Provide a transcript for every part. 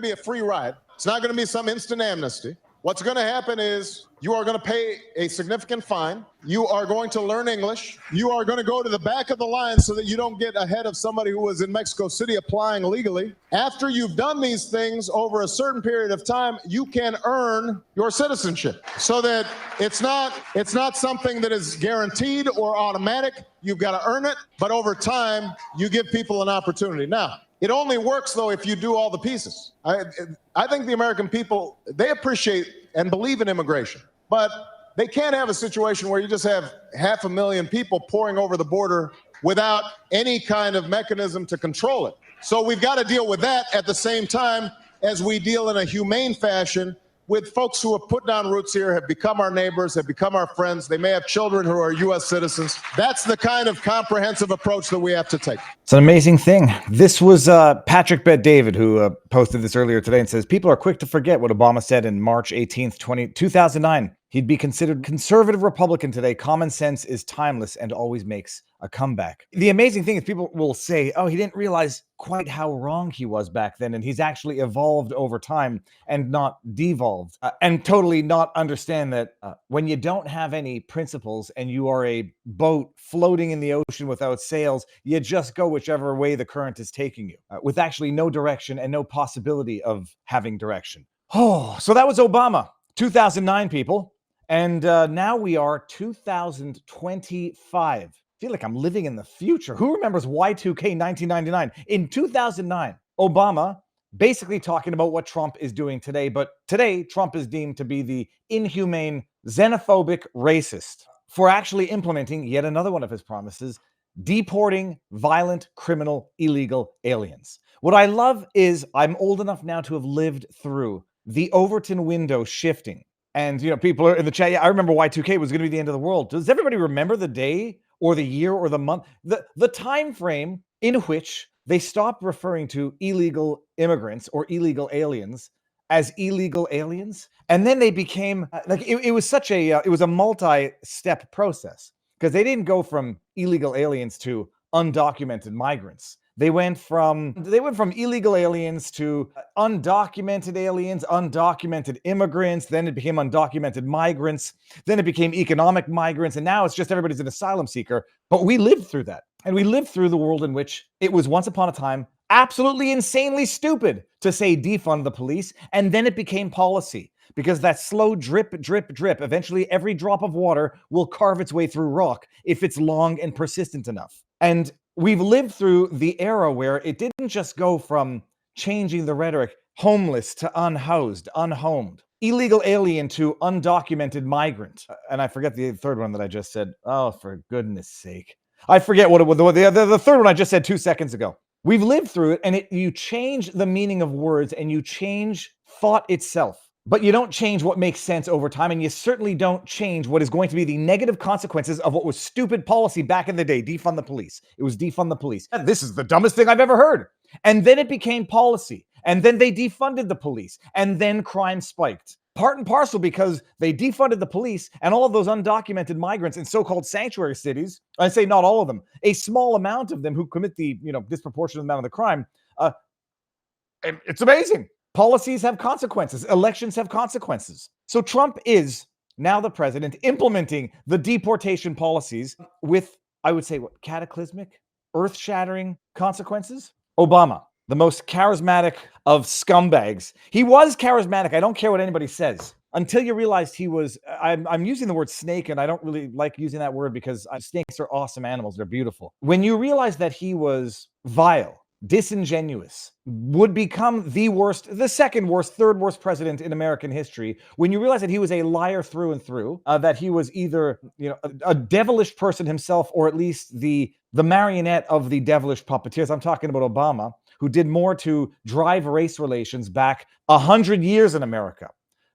be a free ride. It's not going to be some instant amnesty. What's going to happen is you are going to pay a significant fine. You are going to learn English. You are going to go to the back of the line so that you don't get ahead of somebody who was in Mexico City applying legally. After you've done these things over a certain period of time, you can earn your citizenship so that it's not something that is guaranteed or automatic. You've got to earn it, but over time, you give people an opportunity. Now, it only works, though, if you do all the pieces. I think the American people, they appreciate and believe in immigration, but they can't have a situation where you just have 500,000 people pouring over the border without any kind of mechanism to control it. So we've got to deal with that at the same time as we deal in a humane fashion with folks who have put down roots here, have become our neighbors, have become our friends. They may have children who are U.S. citizens. That's the kind of comprehensive approach that we have to take. It's an amazing thing. This was Patrick Bet-David who posted this earlier today and says, people are quick to forget what Obama said in March 18th, 2009. He'd be considered conservative Republican today. Common sense is timeless and always makes a comeback. The amazing thing is people will say, oh, he didn't realize quite how wrong he was back then. And he's actually evolved over time and not devolved and totally not understand that when you don't have any principles and you are a boat floating in the ocean without sails, you just go whichever way the current is taking you with actually no direction and no possibility of having direction. Oh, so that was Obama, 2009 people. And now we are 2025. I feel like I'm living in the future. Who remembers Y2K 1999? In 2009, Obama basically talking about what Trump is doing today. But today, Trump is deemed to be the inhumane, xenophobic racist for actually implementing yet another one of his promises, deporting violent, criminal, illegal aliens. What I love is I'm old enough now to have lived through the Overton window shifting. And, people are in the chat. Yeah, I remember Y2K was going to be the end of the world. Does everybody remember the day or the year or the month? The time frame in which they stopped referring to illegal immigrants or illegal aliens as illegal aliens. And then they became it was such a it was a multi-step process because they didn't go from illegal aliens to undocumented migrants. They went from illegal aliens to undocumented aliens, undocumented immigrants, then it became undocumented migrants, then it became economic migrants, and now it's just everybody's an asylum seeker. But we lived through that. And we lived through the world in which it was once upon a time absolutely insanely stupid to say defund the police, and then it became policy. Because that slow drip, drip, drip, eventually every drop of water will carve its way through rock if it's long and persistent enough. And we've lived through the era where it didn't just go from changing the rhetoric, homeless to unhoused, unhomed, illegal alien to undocumented migrant. And I forget the third one that I just said. Oh, for goodness sake. I forget what it was. The third one I just said 2 seconds ago. We've lived through it, and you change the meaning of words and you change thought itself. But you don't change what makes sense over time, and you certainly don't change what is going to be the negative consequences of what was stupid policy back in the day. Defund the police. It was defund the police. This is the dumbest thing I've ever heard. And then it became policy. And then they defunded the police. And then crime spiked. Part and parcel because they defunded the police and all of those undocumented migrants in so-called sanctuary cities. I say not all of them. A small amount of them who commit the disproportionate amount of the crime. It's amazing. Policies have consequences. Elections have consequences. So Trump is now the president implementing the deportation policies with, I would say, cataclysmic, earth-shattering consequences. Obama, the most charismatic of scumbags. He was charismatic. I don't care what anybody says. Until you realized he was, I'm using the word snake, and I don't really like using that word because snakes are awesome animals. They're beautiful. When you realize that he was vile, disingenuous, would become the worst, the second worst, third worst president in American history, when you realize that he was a liar through and through, that he was either a devilish person himself or at least the marionette of the devilish puppeteers. I'm talking about Obama, who did more to drive race relations back 100 years in America,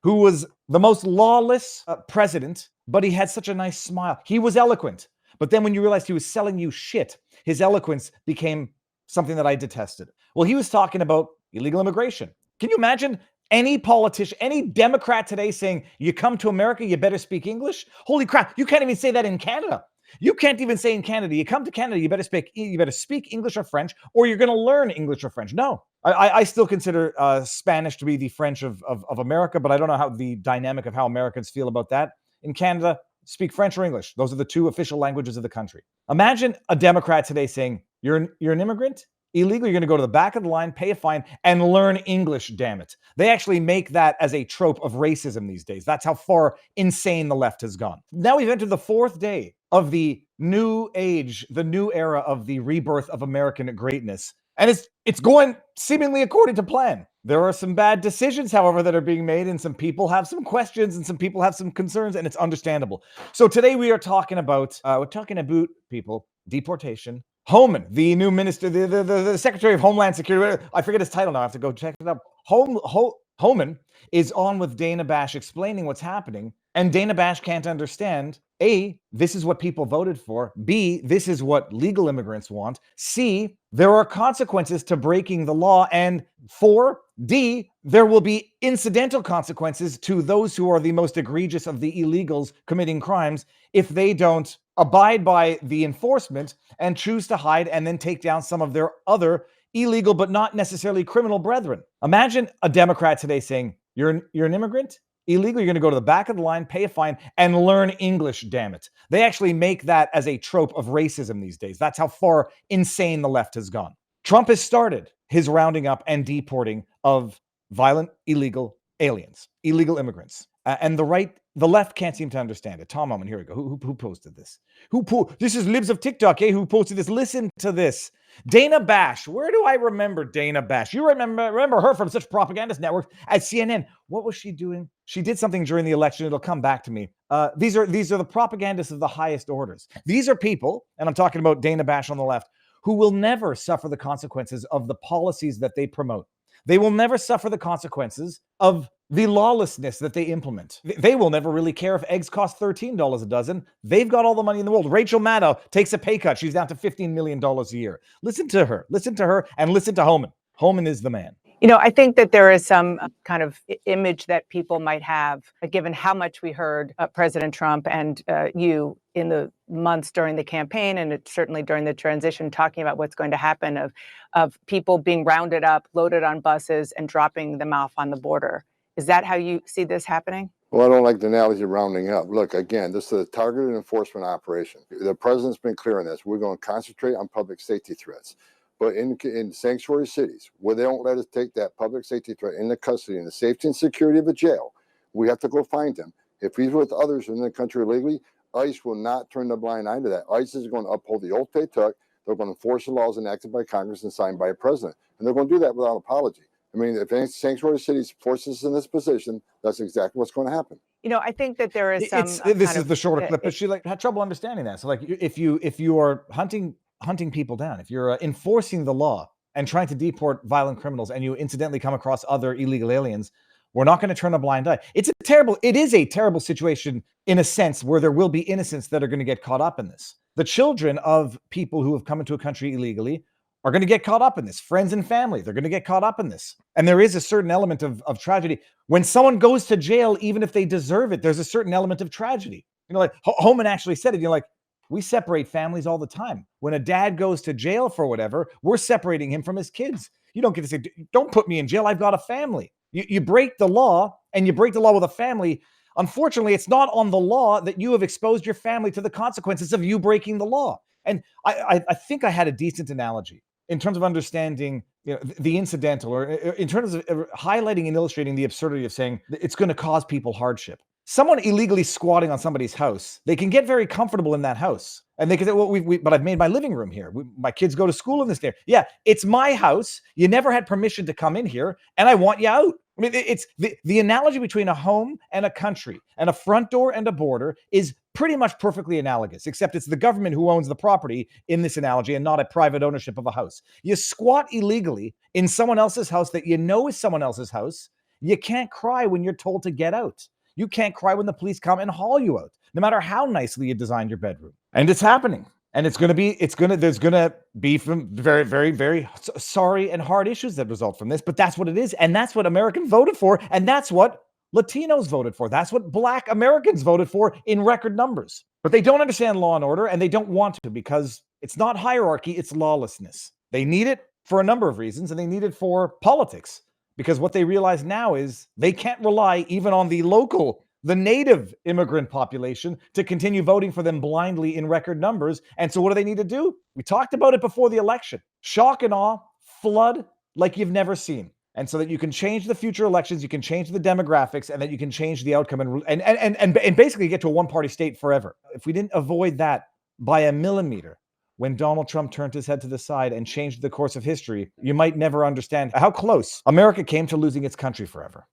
who was the most lawless president, but he had such a nice smile. He was eloquent. But then when you realized he was selling you shit, his eloquence became something that I detested. Well, he was talking about illegal immigration. Can you imagine any politician, any Democrat today saying, you come to America, you better speak English? Holy crap, you can't even say that in Canada. You can't even say in Canada, you come to Canada, you better speak English or French, or you're going to learn English or French. No, I still consider Spanish to be the French of America, but I don't know how the dynamic of how Americans feel about that. In Canada, speak French or English. Those are the two official languages of the country. Imagine a Democrat today saying, you're an immigrant? Illegal, you're going to go to the back of the line, pay a fine, and learn English, damn it. They actually make that as a trope of racism these days. That's how far insane the left has gone. Now we've entered the fourth day of the new age, the new era of the rebirth of American greatness. And it's going seemingly according to plan. There are some bad decisions, however, that are being made, and some people have some questions and some people have some concerns, and it's understandable. So today we are talking about, people, deportation. Homan, the new minister, the Secretary of Homeland Security, I forget his title now, I have to go check it up. Homan is on with Dana Bash explaining what's happening, and Dana Bash can't understand, A, this is what people voted for, B, this is what legal immigrants want, C, there are consequences to breaking the law, and 4, D, there will be incidental consequences to those who are the most egregious of the illegals committing crimes if they don't abide by the enforcement and choose to hide and then take down some of their other illegal but not necessarily criminal brethren. Imagine a Democrat today saying, you're an immigrant? Illegal, you're going to go to the back of the line, pay a fine, and learn English, damn it. They actually make that as a trope of racism these days. That's how far insane the left has gone. Trump has started his rounding up and deporting of violent, illegal aliens, illegal immigrants. And the left can't seem to understand it. Tom Oman, here we go. Who posted this? This is Libs of TikTok, eh? Who posted this? Listen to this. Dana Bash. Where do I remember Dana Bash? You remember her from such propagandist networks as CNN. What was she doing? She did something during the election. It'll come back to me. These are the propagandists of the highest orders. These are people, and I'm talking about Dana Bash on the left, who will never suffer the consequences of the policies that they promote. They will never suffer the consequences of the lawlessness that they implement. They will never really care if eggs cost $13 a dozen. They've got all the money in the world. Rachel Maddow takes a pay cut. She's down to $15 million a year. Listen to her, and listen to Homan. Homan is the man. You know, I think that there is some kind of image that people might have, given how much we heard President Trump and you in the months during the campaign, and certainly during the transition, talking about what's going to happen of people being rounded up, loaded on buses, and dropping them off on the border. Is that how you see this happening? Well, I don't like the analogy of rounding up. Look, again, this is a targeted enforcement operation. The president's been clear on this. We're going to concentrate on public safety threats. But in sanctuary cities, where they don't let us take that public safety threat into custody and the safety and security of a jail, we have to go find him. If he's with others in the country illegally, ICE will not turn the blind eye to that. ICE is going to uphold the oath they took. They're going to enforce the laws enacted by Congress and signed by a president. And they're going to do that without apology. I mean, if any sanctuary cities force us in this position, that's exactly what's going to happen. You know, I think that there is some. This is the shorter clip, but she had trouble understanding that. So, like, if you are hunting people down, if you're enforcing the law and trying to deport violent criminals, and you incidentally come across other illegal aliens, we're not going to turn a blind eye. It is a terrible situation in a sense where there will be innocents that are going to get caught up in this. The children of people who have come into a country illegally are going to get caught up in this. Friends and family, they're going to get caught up in this. And there is a certain element of tragedy. When someone goes to jail, even if they deserve it, there's a certain element of tragedy. You know, like Homan actually said it, you know, like, we separate families all the time. When a dad goes to jail for whatever, we're separating him from his kids. You don't get to say, don't put me in jail, I've got a family. You break the law, and you break the law with a family. Unfortunately, it's not on the law that you have exposed your family to the consequences of you breaking the law. And I think I had a decent analogy in terms of understanding, you know, the incidental, or in terms of highlighting and illustrating the absurdity of saying it's going to cause people hardship. Someone illegally squatting on somebody's house, they can get very comfortable in that house. And they can say, well, but I've made my living room here. My kids go to school in this there. Yeah, it's my house. You never had permission to come in here, and I want you out. I mean, it's the analogy between a home and a country and a front door and a border is pretty much perfectly analogous, except it's the government who owns the property in this analogy and not a private ownership of a house. You squat illegally in someone else's house that you know is someone else's house. You can't cry when you're told to get out. You can't cry when the police come and haul you out, no matter how nicely you designed your bedroom. And it's happening. And there's going to be some very, very, very sorry and hard issues that result from this. But that's what it is. And that's what Americans voted for. And that's what Latinos voted for. That's what Black Americans voted for in record numbers. But they don't understand law and order, and they don't want to, because it's not hierarchy, it's lawlessness. They need it for a number of reasons, and they need it for politics, because what they realize now is they can't rely even on the native immigrant population to continue voting for them blindly in record numbers. And so what do they need to do? We talked about it before the election. Shock and awe, flood like you've never seen. And so that you can change the future elections, you can change the demographics, and that you can change the outcome and basically get to a one-party state forever. If we didn't avoid that by a millimeter when Donald Trump turned his head to the side and changed the course of history, you might never understand how close America came to losing its country forever.